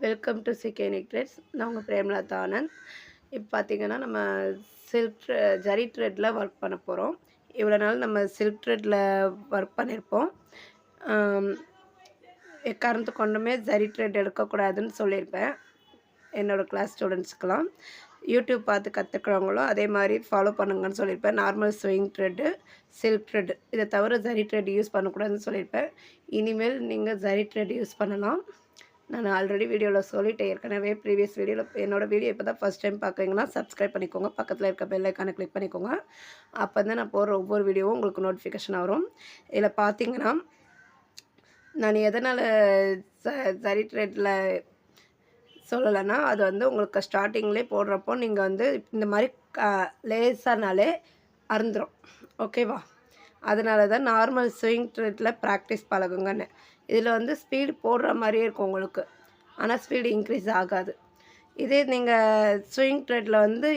Welcome to சிகே நெக்ட்ரெஸ். நான் உங்கள் பிரேமலதா ஆனந்த். இப்போ பார்த்தீங்கன்னா நம்ம சில்க் ஜரி த்ரெட்டில் ஒர்க் பண்ண போகிறோம். இவ்வளோ நாள் நம்ம சில்க் த்ரெட்டில் ஒர்க் பண்ணியிருப்போம். எக்காரணத்து கொண்டுமே ஜரி த்ரெட் எடுக்கக்கூடாதுன்னு சொல்லியிருப்பேன் என்னோடய கிளாஸ் ஸ்டூடெண்ட்ஸ்க்கெலாம். யூடியூப் பார்த்து கற்றுக்கிறவங்களும் அதே மாதிரி ஃபாலோ பண்ணுங்கன்னு சொல்லியிருப்பேன். Normal swing thread, silk thread இதை தவிர ஜரி த்ரெட் யூஸ் பண்ணக்கூடாதுன்னு சொல்லியிருப்பேன். இனிமேல் நீங்கள் ஜரி த்ரெட் யூஸ் பண்ணலாம். நான் ஆல்ரெடி வீடியோவில் சொல்லிட்டேன் ஏற்கனவே. ப்ரீவியஸ் வீடியோவில் என்னோடய வீடியோ இப்போ தான் ஃபஸ்ட் டைம் பார்க்குறீங்கன்னா சப்ஸ்கிரைப் பண்ணிக்கோங்க. பக்கத்தில் இருக்க பெல் ஐக்கானை கிளிக் பண்ணிக்கோங்க. அப்போ தான் நான் போடுற ஒவ்வொரு வீடியோவும் உங்களுக்கு நோட்டிஃபிகேஷன் வரும். இதில் பார்த்தீங்கன்னா நான் எதனால் ஜரி த்ரெட்டில் சொல்லலைன்னா, அது வந்து உங்களுக்கு ஸ்டார்டிங்லேயே போடுறப்போ நீங்கள் வந்து இந்த மாதிரி லேசானாலே அறுந்துடும். ஓகேவா? அதனால தான் நார்மல் ஸ்விங் த்ரெட்டில் ப்ராக்டிஸ் பழகுங்கன்னு. இதில் வந்து ஸ்பீடு போடுற மாதிரியே இருக்கும் உங்களுக்கு, ஆனால் ஸ்பீடு இன்க்ரீஸ் ஆகாது. இதே நீங்கள் ஸ்விங் த்ரெட்டில் வந்து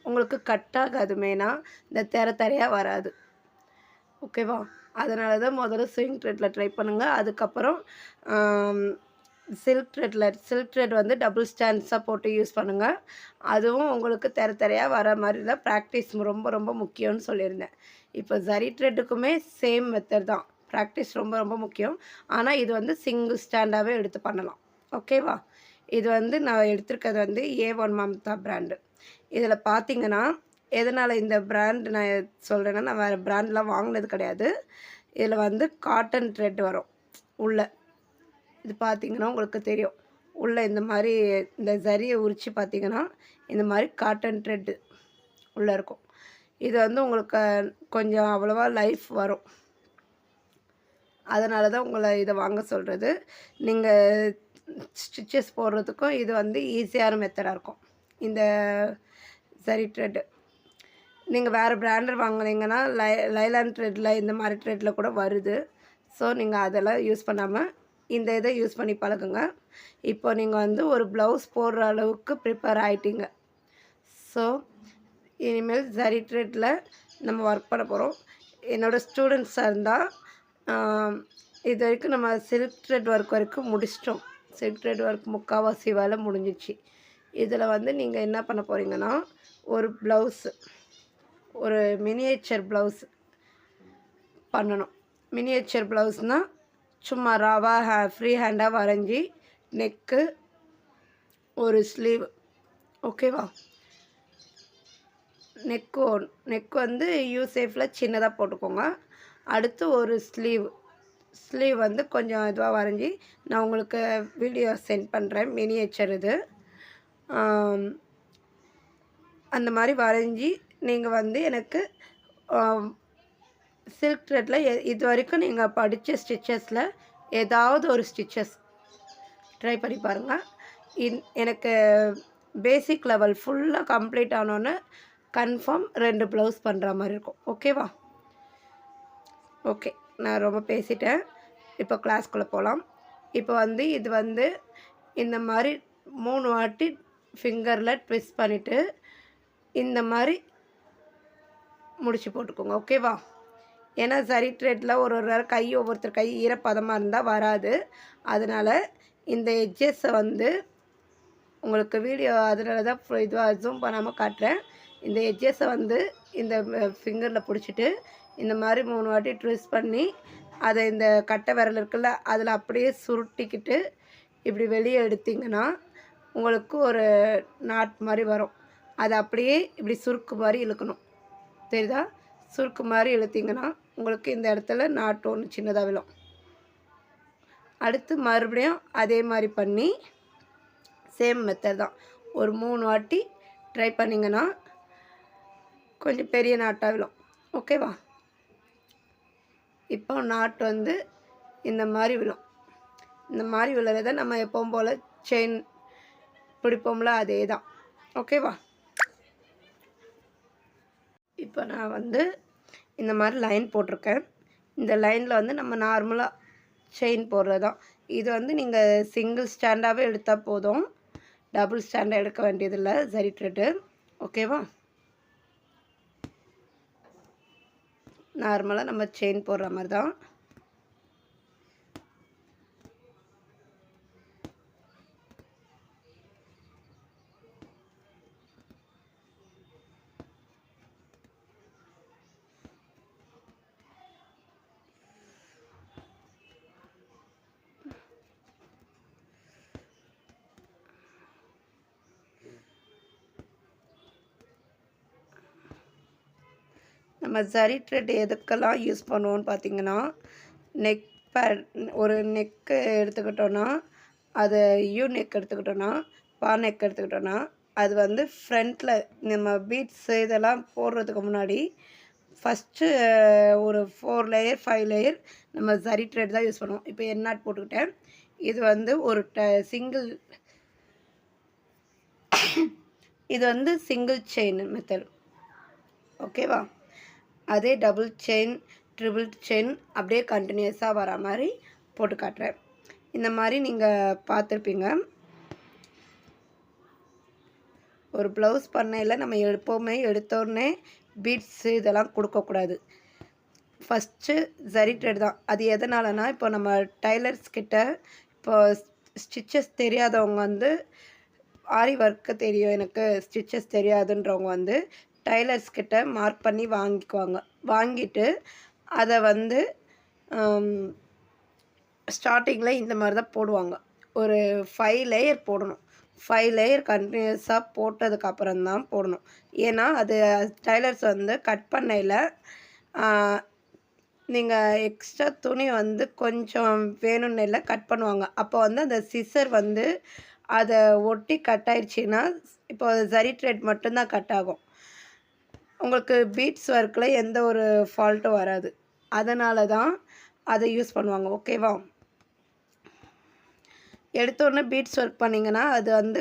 உங்களுக்கு கட் ஆகாது. மெயினாக இந்த தரையாக வராது. ஓகேவா? அதனால தான் முதல்ல ஸ்விங் த்ரெட்டில் ட்ரை பண்ணுங்கள். அதுக்கப்புறம் சில்க் த்ரெட் வந்து டபுள் ஸ்டாண்ட்ஸாக போட்டு யூஸ் பண்ணுங்கள். அதுவும் உங்களுக்கு தரையாக வர மாதிரி தான் ப்ராக்டிஸ் ரொம்ப ரொம்ப முக்கியம்னு சொல்லியிருந்தேன். இப்போ ஜரி த்ரெட்டுக்குமே சேம் மெத்தட் தான். ப்ராக்டிஸ் ரொம்ப ரொம்ப முக்கியம். ஆனால் இது வந்து சிங்கிள் ஸ்டாண்டாகவே எடுத்து பண்ணலாம். ஓகேவா? இது வந்து நான் எடுத்திருக்கிறது வந்து A1 மம்தா பிராண்டு. இதில் பார்த்தீங்கன்னா எதனால் இந்த பிராண்ட் நான் சொல்கிறேன்னா, நான் வேறு பிராண்ட்லாம் வாங்கினது கிடையாது. இதில் வந்து காட்டன் த்ரெட் வரும் உள்ளே. இது பார்த்திங்கன்னா உங்களுக்கு தெரியும். உள்ளே இந்த மாதிரி இந்த ஜரியை உரித்து பார்த்திங்கன்னா இந்த மாதிரி காட்டன் த்ரெட்டு உள்ளே இருக்கும். இது வந்து உங்களுக்கு கொஞ்சம் அவ்வளோவா லைஃப் வரும். அதனால தான் உங்களை இதை வாங்க சொல்கிறது. நீங்கள் ஸ்டிச்சஸ் போடுறதுக்கும் இது வந்து ஈஸியான மெத்தடாக இருக்கும். இந்த ஜரி த்ரெட்டு நீங்கள் வேறு பிராண்டட் வாங்கினீங்கன்னா லைலான் த்ரெட்டில் இந்த மாதிரி த்ரெட்டில் கூட வருது. ஸோ நீங்கள் அதெல்லாம் யூஸ் பண்ணாமல் இந்த இதை யூஸ் பண்ணி பழகுங்க. இப்போ நீங்கள் வந்து ஒரு ப்ளவுஸ் போடுற அளவுக்கு ப்ரிப்பேர் ஆகிட்டீங்க. ஸோ இனிமேல் ஜரி த்ரெட்டில் நம்ம ஒர்க் பண்ண போகிறோம். என்னோடய ஸ்டூடெண்ட்ஸாக இருந்தால் இது வரைக்கும் நம்ம சில்க் த்ரெட் ஒர்க் வரைக்கும் முடிச்சிட்டோம். சில்க் த்ரெட் ஒர்க் முக்கால்வாசி வேலை முடிஞ்சிச்சு. இதில் வந்து நீங்கள் என்ன பண்ண போகிறீங்கன்னா, ஒரு ப்ளவுஸு, ஒரு மினியேச்சர் ப்ளவுஸ் பண்ணணும். மினியேச்சர் ப்ளவுஸ்னால் சும்மா ராவாக ஃப்ரீ ஹேண்டாக வரைஞ்சி நெக்கு, ஒரு ஸ்லீவ். ஓகேவா? நெக் வந்து யூ ஷேப்பில் சின்னதாக போட்டுக்கோங்க. அடுத்து ஒரு ஸ்லீவ் வந்து கொஞ்சம் இதுவாக வரைஞ்சி நான் உங்களுக்கு வீடியோ சென்ட் பண்ணுறேன். மினியேச்சர் இது. அந்த மாதிரி வரைஞ்சி நீங்கள் வந்து எனக்கு சில்க் த்ரெட்டில் இது வரைக்கும் நீங்கள் படித்த ஸ்டிச்சஸில் ஏதாவது ஒரு ஸ்டிச்சஸ் ட்ரை பண்ணி பாருங்கள். எனக்கு பேசிக் லெவல் ஃபுல்லாக கம்ப்ளீட் ஆனோன்னு கன்ஃபார்ம் 2 ப்ளவுஸ் பண்ணுற மாதிரி இருக்கும். ஓகேவா? ஓகே, நான் ரொம்ப பேசிட்டேன். இப்போ கிளாஸ்க்குள்ளே போகலாம். இப்போ வந்து இது வந்து இந்த மாதிரி 3 வாட்டி ஃபிங்கரில் ட்விஸ்ட் பண்ணிவிட்டு இந்த மாதிரி முடிச்சு போட்டுக்கோங்க. ஓகேவா? ஏன்னா ஜரி த்ரெட்டில் ஒரு ஒவ்வொருத்தர் கை ஈரப்பதமாக இருந்தால் வராது. அதனால் இந்த எட்ஜஸை வந்து உங்களுக்கு வீடியோ அதனால தான் இதுவாக ஜூம் பண்ணாமல் காட்டுறேன். இந்த எட்ஜஸை வந்து இந்த ஃபிங்கரில் பிடிச்சிட்டு இந்த மாதிரி 3 வாட்டி ட்விஸ்ட் பண்ணி அதை இந்த கட்டை விரல் இருக்குல்ல அதில் அப்படியே சுருட்டிக்கிட்டு இப்படி வெளியே எடுத்திங்கன்னா உங்களுக்கு ஒரு நாட் மாதிரி வரும். அதை அப்படியே இப்படி சுருக்கு மாதிரி இழுக்கணும். தெரியுதா? சுருக்கு மாதிரி இழுத்திங்கன்னா உங்களுக்கு இந்த இடத்துல நாட்டு ஒன்று சின்னதாக விழும். அடுத்து மறுபடியும் அதே மாதிரி பண்ணி சேம் மெத்தட் தான் ஒரு 3 வாட்டி ட்ரை பண்ணிங்கன்னா கொஞ்சம் பெரிய நாட்டாக விழும். ஓகேவா? இப்போ நாட்டு வந்து இந்த மாதிரி விழும். இந்த மாதிரி விழுறதை நம்ம எப்பவும் போல் செயின் பிடிப்போம்ல, அதே தான். ஓகேவா? இப்போ நான் வந்து இந்த மாதிரி லைன் போட்டிருக்கேன். இந்த லைனில் வந்து நம்ம நார்மலாக செயின் போடுறது தான். இது வந்து நீங்கள் சிங்கிள் ஸ்டாண்டாகவே எடுத்தால் போதும். டபுள் ஸ்டாண்டாக எடுக்க வேண்டியதில்லை ஜரி த்ரெட்டு. ஓகேவா? நார்மலாக நம்ம செயின் போடுற மாதிரி தான். நம்ம ஜரி த்ரெட் எதுக்கெல்லாம் யூஸ் பண்ணுவோன்னு பார்த்திங்கன்னா, நெக் பேட் ஒரு நெக்கு எடுத்துக்கிட்டோன்னா, அது யூ நெக் எடுத்துக்கிட்டோன்னா, பா நெக் எடுத்துக்கிட்டோன்னா, அது வந்து ஃப்ரண்ட்டில் நம்ம பீட்ஸு இதெல்லாம் போடுறதுக்கு முன்னாடி ஃபஸ்ட்டு ஒரு 4 லேயர் 5 லேயர் நம்ம ஜரி த்ரெட் தான் யூஸ் பண்ணுவோம். இப்போ என் நாட் போட்டுக்கிட்டேன். இது வந்து ஒரு இது வந்து சிங்கிள் செயின் மெத்தட். ஓகேவா? அதே டபுள் செயின், ட்ரிபிள் செயின் அப்படியே கண்டினியூஸாக வர மாதிரி போட்டு காட்டுறேன். இந்த மாதிரி நீங்கள் பார்த்துருப்பீங்க. ஒரு ப்ளவுஸ் பண்ணையில் நம்ம எப்போவுமே எடுத்தோடனே பீட்ஸு இதெல்லாம் கொடுக்கக்கூடாது. ஃபஸ்ட்டு ஜரி த்ரெட் தான். அது எதனாலனா, இப்போ நம்ம டைலர்ஸ் கிட்ட இப்போ ஸ்டிச்சஸ் தெரியாதவங்க வந்து ஆரி ஒர்க்கு தெரியும் எனக்கு, ஸ்டிச்சஸ் தெரியாதுன்றவங்க வந்து டைலர்ஸ் கிட்ட மார்க் பண்ணி வாங்கிக்குவாங்க. வாங்கிட்டு அதை வந்து ஸ்டார்டிங்கில் இந்த மாதிரி தான் போடுவாங்க. ஒரு 5 லேயர் போடணும். 5 லேயர் கண்டினியூஸாக போட்டதுக்கப்புறம் தான் போடணும். ஏன்னா அது டைலர்ஸ் வந்து கட் பண்ணையில் நீங்கள் எக்ஸ்ட்ரா துணி வந்து கொஞ்சம் வேணும்னு இல்லை கட் பண்ணுவாங்க. அப்போ வந்து அந்த சிசர் வந்து அதை ஒட்டி கட் ஆயிடுச்சுன்னா, இப்போ ஜரி த்ரெட் மட்டும்தான் கட் ஆகும். உங்களுக்கு பீட்ஸ் ஒர்க்கில் எந்த ஒரு ஃபால்ட்டும் வராது. அதனால தான் அதை யூஸ் பண்ணுவாங்க. ஓகேவா? எடுத்தோடனே பீட்ஸ் ஒர்க் பண்ணிங்கன்னா அது வந்து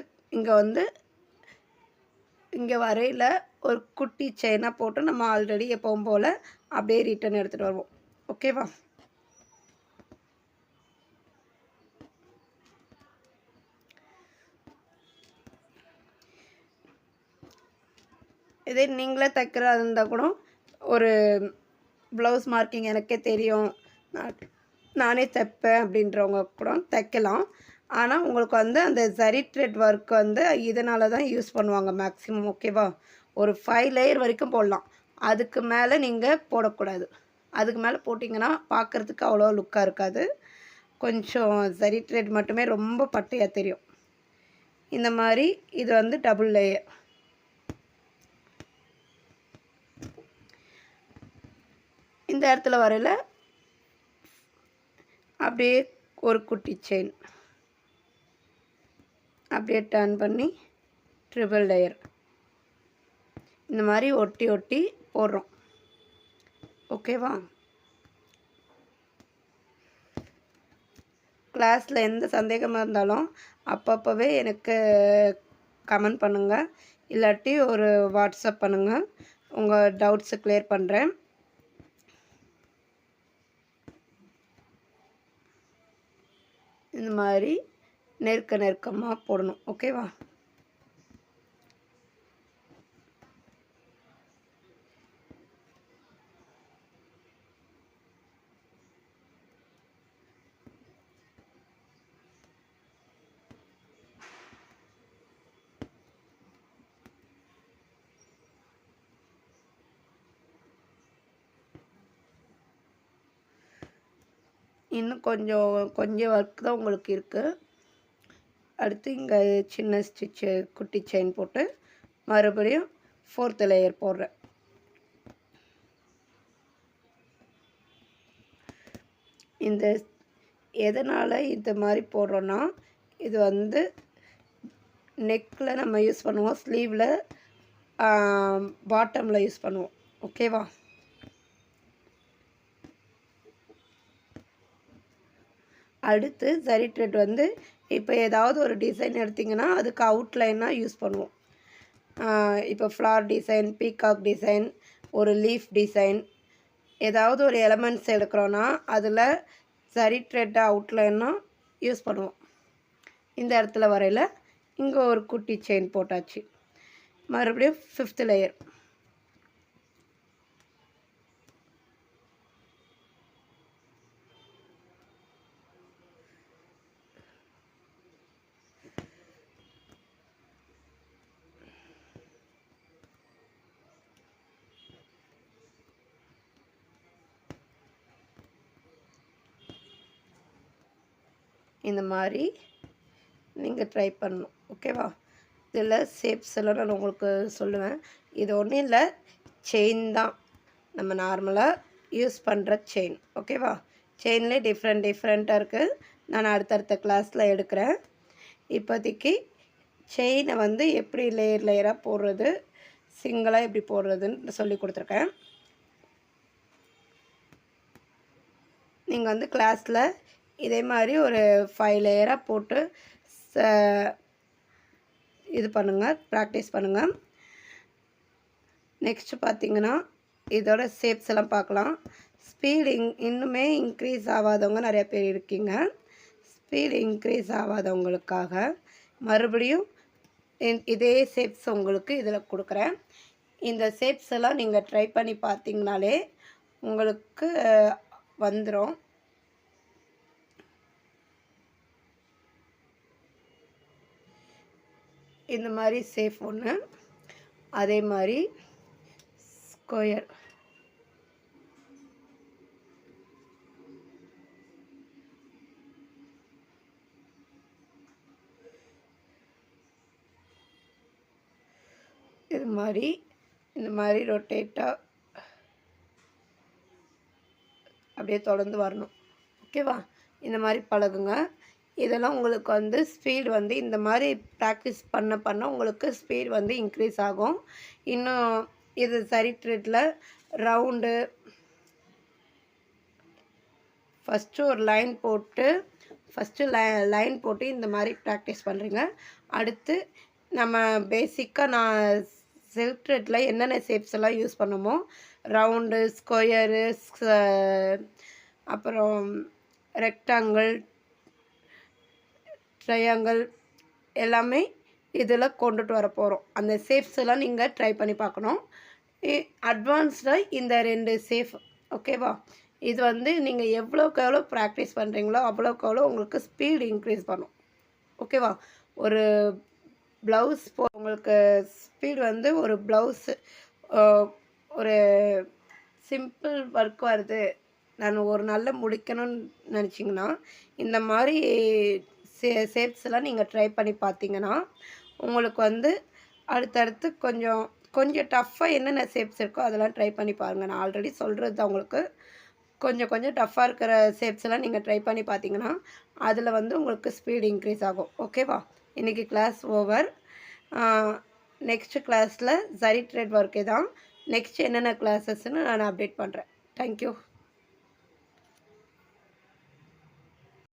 இங்கே வரையில் ஒரு குட்டி செயினாக போட்டு நம்ம ஆல்ரெடி எப்பவும் போல் அப்படியே ரிட்டன் எடுத்துகிட்டு வருவோம். ஓகேவா? இதே நீங்களே தைக்கிறதா இருந்தால் கூட ஒரு ப்ளவுஸ் மார்க்கிங் எனக்கே தெரியும், நானே தைப்பேன் அப்படின்றவங்க கூட தைக்கலாம். ஆனால் உங்களுக்கு வந்து அந்த ஜரி த்ரெட் ஒர்க் வந்து இதனால தான் யூஸ் பண்ணுவாங்க மேக்ஸிமம். ஓகேவா? ஒரு 5 லேயர் வரைக்கும் போடலாம். அதுக்கு மேலே நீங்கள் போடக்கூடாது. அதுக்கு மேலே போட்டிங்கன்னா பார்க்குறதுக்கு அவ்வளோ லுக்காக இருக்காது. கொஞ்சம் ஜரி த்ரெட் மட்டுமே ரொம்ப பட்டையாக தெரியும். இந்த மாதிரி இது வந்து டபுள் லேயர். இந்த இடத்துல வரையில் அப்படியே ஒரு குட்டி செயின் அப்படியே டர்ன் பண்ணி ட்ரிபிள் லேயர் இந்த மாதிரி ஒட்டி ஒட்டி போடுறோம். ஓகேவா? கிளாஸில் எந்த சந்தேகமாக இருந்தாலும் அப்பப்போவே எனக்கு கமெண்ட் பண்ணுங்கள், இல்லாட்டி ஒரு வாட்ஸ்அப் பண்ணுங்கள், உங்கள் டவுட்ஸை கிளியர் பண்ணுறேன். இந்த மாதிரி நெருக்கமாக போடணும். ஓகேவா? இன்னும் கொஞ்சம் ஒர்க் தான் உங்களுக்கு இருக்குது. அடுத்து இங்கே சின்ன ஸ்டிச்சு குட்டி செயின் போட்டு மறுபடியும் 4th லேயர் போடுறேன். இந்த எதனால் இந்த மாதிரி போடுறோன்னா, இது வந்து நெக்கில் நம்ம யூஸ் பண்ணுவோம், ஸ்லீவில் பாட்டமில் யூஸ் பண்ணுவோம். ஓகேவா? அடுத்து ஜரி த்ரெட் வந்து இப்போ ஏதாவது ஒரு டிசைன் எடுத்திங்கன்னா அதுக்கு அவுட்லைனாக யூஸ் பண்ணுவோம். இப்போ ஃப்ளார் டிசைன், பீகாக் டிசைன், ஒரு லீஃப் டிசைன், ஏதாவது ஒரு எலமெண்ட்ஸ் எடுக்கிறோன்னா அதில் ஜரி த்ரெட் அவுட்லைனாக யூஸ் பண்ணுவோம். இந்த இடத்துல வரையில் இங்கே ஒரு குட்டி செயின் போட்டாச்சு. மறுபடியும் 5th லேயர். இந்த மாதிரி நீங்கள் ட்ரை பண்ணணும். ஓகேவா? இதில் ஷேப்ஸ் எல்லாம் நான் உங்களுக்கு சொல்லுவேன். இது ஒன்றும் இல்லை, செயின் தான். நம்ம நார்மலாக யூஸ் பண்ணுற செயின். ஓகேவா? செயின்லேயே டிஃப்ரெண்ட்டாக இருக்குது. நான் அடுத்தடுத்த கிளாஸில் எடுக்கிறேன். இப்போதைக்கு செயினை வந்து எப்படி லேயராக போடுறது, சிங்கிளாக எப்படி போடுறதுன்னு சொல்லி கொடுத்துருக்கேன். நீங்கள் வந்து கிளாஸில் இதே மாதிரி ஒரு 5 லேயராக போட்டு இது பண்ணுங்கள், ப்ராக்டிஸ் பண்ணுங்கள். நெக்ஸ்ட்டு பார்த்திங்கன்னா இதோட ஷேப்ஸ் எல்லாம் பார்க்கலாம். ஸ்பீடு இன்னுமே இன்க்ரீஸ் ஆகாதவங்க நிறைய பேர் இருக்கீங்க. ஸ்பீடு இன்க்ரீஸ் ஆகாதவங்களுக்காக மறுபடியும் இதே ஷேப்ஸ் உங்களுக்கு இதில் கொடுக்குறேன். இந்த ஷேப்ஸ் எல்லாம் நீங்கள் ட்ரை பண்ணி பார்த்தீங்கனாலே உங்களுக்கு வந்துடும். இந்த மாதிரி ஷேப் ஒன்று, அதே மாதிரி ஸ்கொயர், இது மாதிரி இந்த மாதிரி ரொட்டேட்டாக அப்படியே தொடர்ந்து வரணும். ஓகேவா? இந்த மாதிரி பழகுங்க. இதெல்லாம் உங்களுக்கு வந்து ஸ்பீடு வந்து இந்த மாதிரி ப்ராக்டிஸ் பண்ண உங்களுக்கு ஸ்பீடு வந்து இன்க்ரீஸ் ஆகும். இன்னும் இது சரி த்ரெட்டில் ரவுண்டு ஃபஸ்ட்டு ஒரு லைன் போட்டு லைன் போட்டு இந்த மாதிரி ப்ராக்டிஸ் பண்ணுறீங்க. அடுத்து நம்ம பேசிக்காக நான் செல்ஃப் த்ரெட்டில் என்னென்ன ஷேப்ஸ் எல்லாம் யூஸ் பண்ணுமோ, ரவுண்டு, ஸ்கொயரு, அப்புறம் ரெக்டாங்கிள், ட்ரையாங்கிள் எல்லாமே இதில் கொண்டுட்டு வர போகிறோம். அந்த ஷேப்ஸ் எல்லாம் நீங்கள் ட்ரை பண்ணி பார்க்கணும். அட்வான்ஸ்டாக இந்த 2 ஷேப். ஓகேவா? இது வந்து நீங்கள் எவ்வளோக்கு எவ்வளோ ப்ராக்டிஸ் பண்ணுறீங்களோ அவ்வளோக்கு எவ்வளோ உங்களுக்கு ஸ்பீடு இன்க்ரீஸ் பண்ணும். ஓகேவா? ஒரு ப்ளவுஸ் உங்களுக்கு ஸ்பீடு வந்து ஒரு ப்ளவுஸு ஒரு சிம்பிள் ஒர்க் வருது, நான் ஒரு நாளில் முடிக்கணும்னு நினச்சிங்கன்னா இந்த மாதிரி ஷேப்ஸ்லாம் நீங்கள் ட்ரை பண்ணி பார்த்தீங்கன்னா உங்களுக்கு வந்து அடுத்தடுத்து கொஞ்சம் டஃப்பாக என்னென்ன ஷேப்ஸ் இருக்கோ அதெல்லாம் ட்ரை பண்ணி பாருங்கள். நான் ஆல்ரெடி சொல்கிறது தான் உங்களுக்கு. கொஞ்சம் டஃப்பாக இருக்கிற ஷேப்ஸ் எல்லாம் நீங்கள் ட்ரை பண்ணி பார்த்தீங்கன்னா அதில் வந்து உங்களுக்கு ஸ்பீடு இன்க்ரீஸ் ஆகும். ஓகேவா? இன்றைக்கி கிளாஸ் ஓவர். நெக்ஸ்ட்டு கிளாஸில் சரி த்ரெட் ஒர்க்கே தான். நெக்ஸ்ட் என்னென்ன கிளாஸஸ்ன்னு நான் அப்டேட் பண்ணுறேன். தேங்க்யூ.